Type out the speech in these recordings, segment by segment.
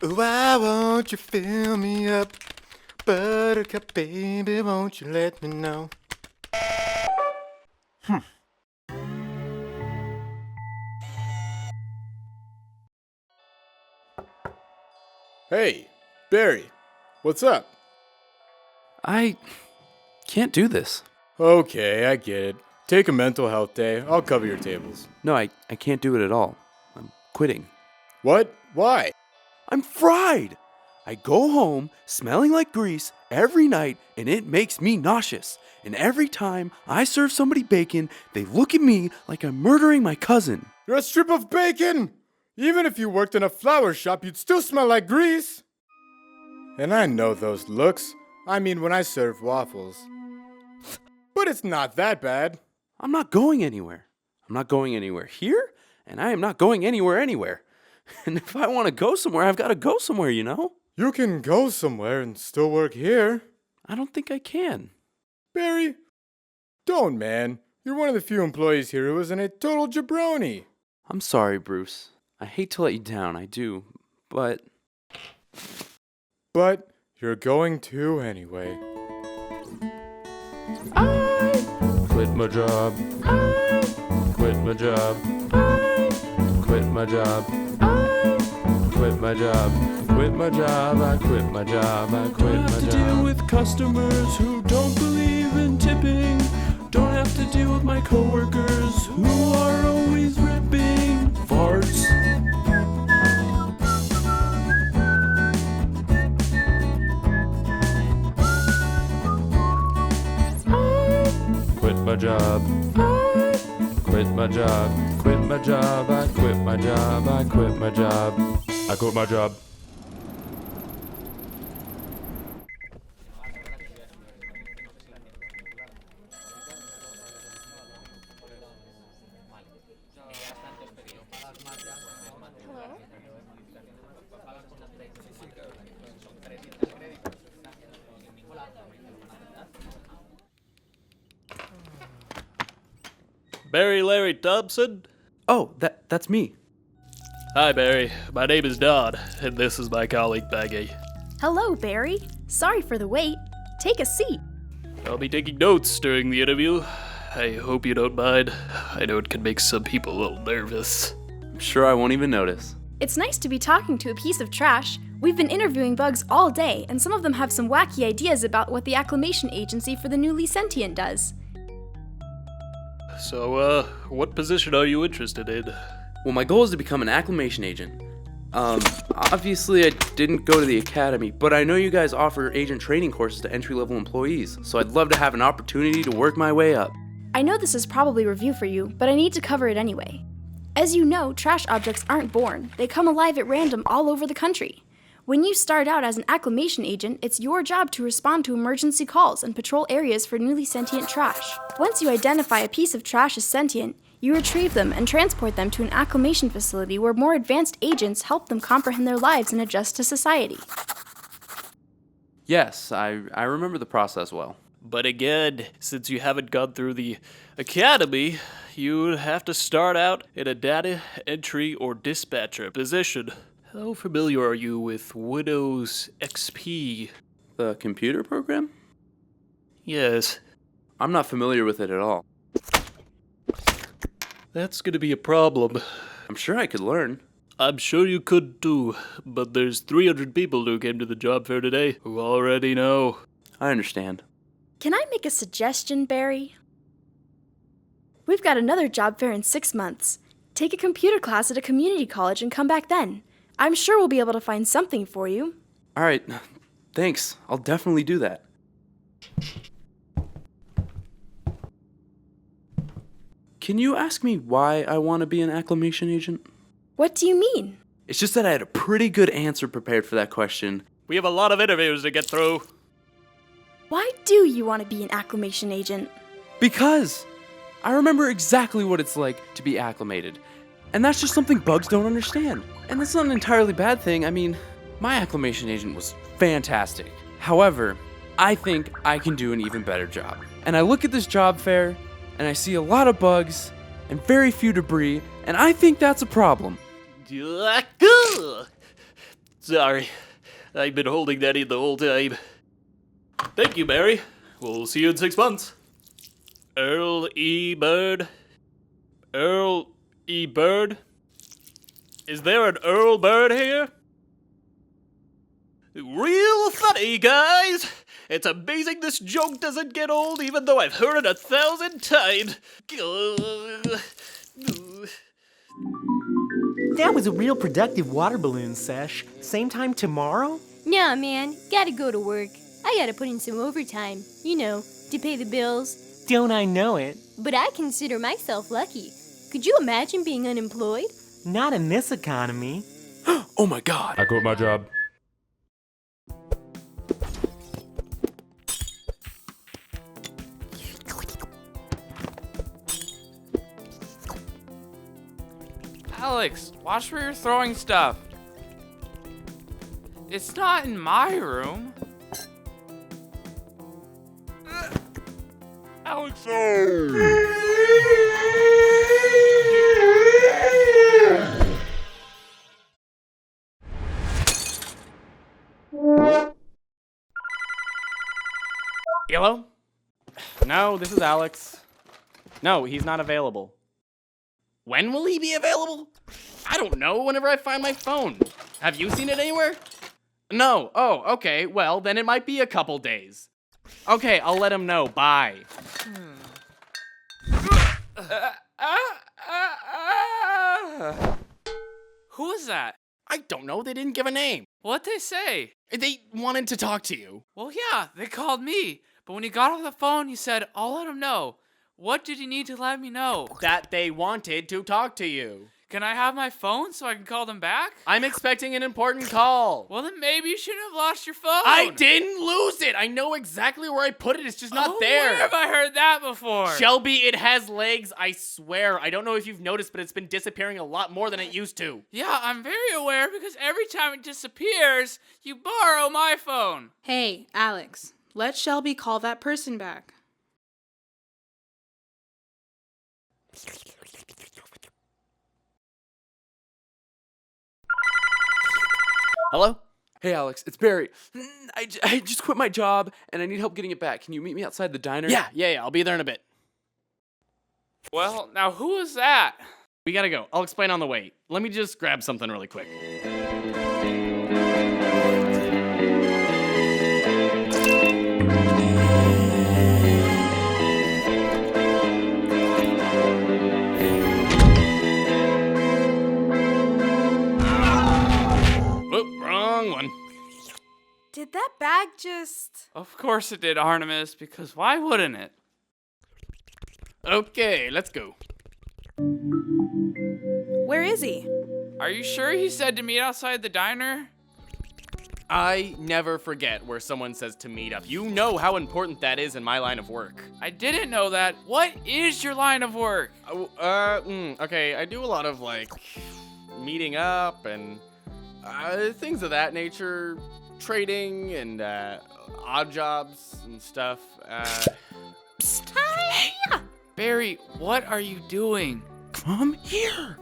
Why won't you fill me up? Buttercup, baby, won't you let me know? Hey, Barry, what's up? I can't do this. Okay, I get it. Take a mental health day. I'll cover your tables. No, I can't do it at all. I'm quitting. What? Why? I'm fried! I go home smelling like grease every night and it makes me nauseous. And every time I serve somebody bacon, they look at me like I'm murdering my cousin. You're a strip of bacon! Even if you worked in a flower shop, you'd still smell like grease! And I know those looks. I mean, when I serve waffles. But it's not that bad. I'm not going anywhere. I'm not going anywhere here, and I am not going anywhere. And if I want to go somewhere, I've got to go somewhere, you know? You can go somewhere and still work here. I don't think I can. Barry, don't, man. You're one of the few employees here who isn't a total jabroni. I'm sorry, Bruce. I hate to let you down, I do, but... But you're going to anyway. I quit my job. I quit my job. I quit my job. I quit my job. Quit my job. I quit my job. I quit my job. Don't have to deal with customers who don't believe in tipping. Don't have to deal with my coworkers who are always ripping farts. Quit my job. Quit my job. Quit my job. I quit my job. I quit my job. I quit my job. Barry Larry Thompson? Oh, that's me. Hi, Barry. My name is Don, and this is my colleague Maggie. Hello, Barry. Sorry for the wait. Take a seat. I'll be taking notes during the interview. I hope you don't mind. I know it can make some people a little nervous. I'm sure I won't even notice. It's nice to be talking to a piece of trash. We've been interviewing bugs all day, and some of them have some wacky ideas about what the acclimation agency for the newly sentient does. So, what position are you interested in? Well, my goal is to become an acclimation agent. Obviously I didn't go to the academy, but I know you guys offer agent training courses to entry-level employees, so I'd love to have an opportunity to work my way up. I know this is probably review for you, but I need to cover it anyway. As you know, trash objects aren't born. They come alive at random all over the country. When you start out as an acclimation agent, it's your job to respond to emergency calls and patrol areas for newly sentient trash. Once you identify a piece of trash as sentient, you retrieve them and transport them to an acclimation facility where more advanced agents help them comprehend their lives and adjust to society. Yes, I remember the process well. But again, since you haven't gone through the academy, you would have to start out in a data entry or dispatcher position. How familiar are you with Windows XP? The computer program? Yes, I'm not familiar with it at all. that's gonna be a problem. I'm sure I could learn. I'm sure you could too, but there's 300 people who came to the job fair today who already know. I understand. Can I make a suggestion, Barry? We've got another job fair in 6 months. Take a computer class at a community college and come back then. I'm sure we'll be able to find something for you. All right, thanks. I'll definitely do that. Can you ask me why I want to be an acclimation agent? What do you mean? It's just that I had a pretty good answer prepared for that question. We have a lot of interviews to get through. Why do you want to be an acclimation agent? Because I remember exactly what it's like to be acclimated. And that's just something bugs don't understand. And that's not an entirely bad thing. I mean, my acclimation agent was fantastic. However, I think I can do an even better job. And I look at this job fair, and I see a lot of bugs and very few debris, and I think that's a problem. Sorry. I've been holding that in the whole time. Thank you, Barry. We'll see you in 6 months. Earl E. Bird. Earl E. Bird? Is there an Earl Bird here? Real funny, guys! It's amazing this joke doesn't get old even though I've heard it 1,000 times. That was a real productive water balloon sesh. Same time tomorrow? Nah, man, gotta go to work. I gotta put in some overtime, to pay the bills. Don't I know it? But I consider myself lucky. Could you imagine being unemployed? Not in this economy. Oh my god. I quit my job. Alex, watch where you're throwing stuff. It's not in my room. Alex, Hello? No, this is Alex. No, he's not available. When will he be available? I don't know, whenever I find my phone. Have you seen it anywhere? No. Oh, okay. Well, then it might be a couple days. Okay, I'll let him know. Bye. who is that? I don't know. They didn't give a name. What'd they say? They wanted to talk to you. Well, yeah, they called me. But when he got off the phone, he said, I'll let him know. What did he need to let me know? That they wanted to talk to you. Can I have my phone so I can call them back? I'm expecting an important call. Well, then maybe you shouldn't have lost your phone. I didn't lose it. I know exactly where I put it. It's just not there. Where have I heard that before? Shelby, it has legs, I swear. I don't know if you've noticed, but it's been disappearing a lot more than it used to. Yeah, I'm very aware because every time it disappears, you borrow my phone. Hey, Alex, let Shelby call that person back. Hello? Hey Alex, it's Barry. I just quit my job and I need help getting it back. Can you meet me outside the diner? Yeah, I'll be there in a bit. Well, now who is that? We gotta go. I'll explain on the way. Let me just grab something really quick. Whoop, wrong one. Did that bag just... Of course it did, Artemis, because why wouldn't it? Okay, let's go. Where is he? Are you sure he said to meet outside the diner? I never forget where someone says to meet up. You know how important that is in my line of work. I didn't know that. What is your line of work? Okay, I do a lot of, meeting up and things of that nature. Trading and, odd jobs and stuff. Psst. Hey! Barry, what are you doing? Come here.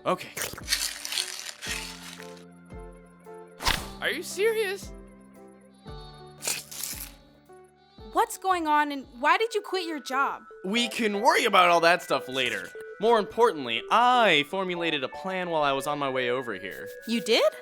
Okay. Are you serious? What's going on and why did you quit your job? We can worry about all that stuff later. More importantly, I formulated a plan while I was on my way over here. You did?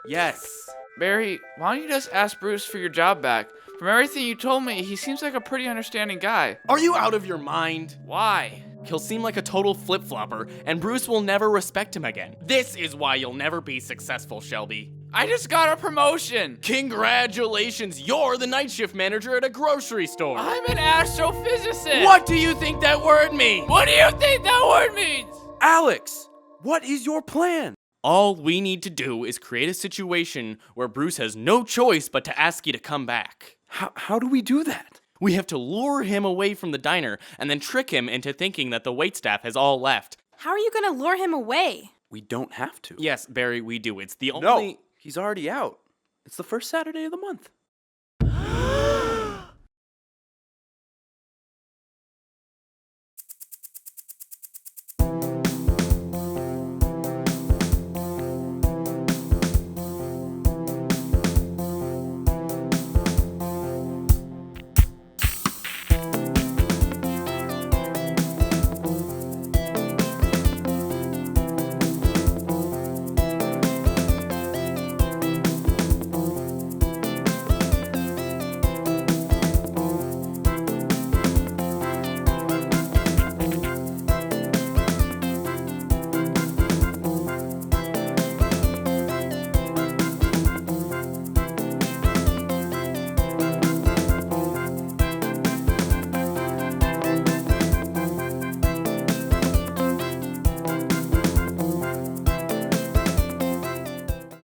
Yes. Barry, why don't you just ask Bruce for your job back? From everything you told me, he seems like a pretty understanding guy. Are you out of your mind? Why? He'll seem like a total flip-flopper, and Bruce will never respect him again. This is why you'll never be successful, Shelby. I just got a promotion. Congratulations, you're the night shift manager at a grocery store. I'm an astrophysicist. What do you think that word means? What do you think that word means? Alex, what is your plan? All we need to do is create a situation where Bruce has no choice but to ask you to come back. How do we do that? We have to lure him away from the diner and then trick him into thinking that the waitstaff has all left. How are you gonna lure him away? We don't have to. Yes, Barry, we do. It's the only... No, he's already out. It's the first Saturday of the month.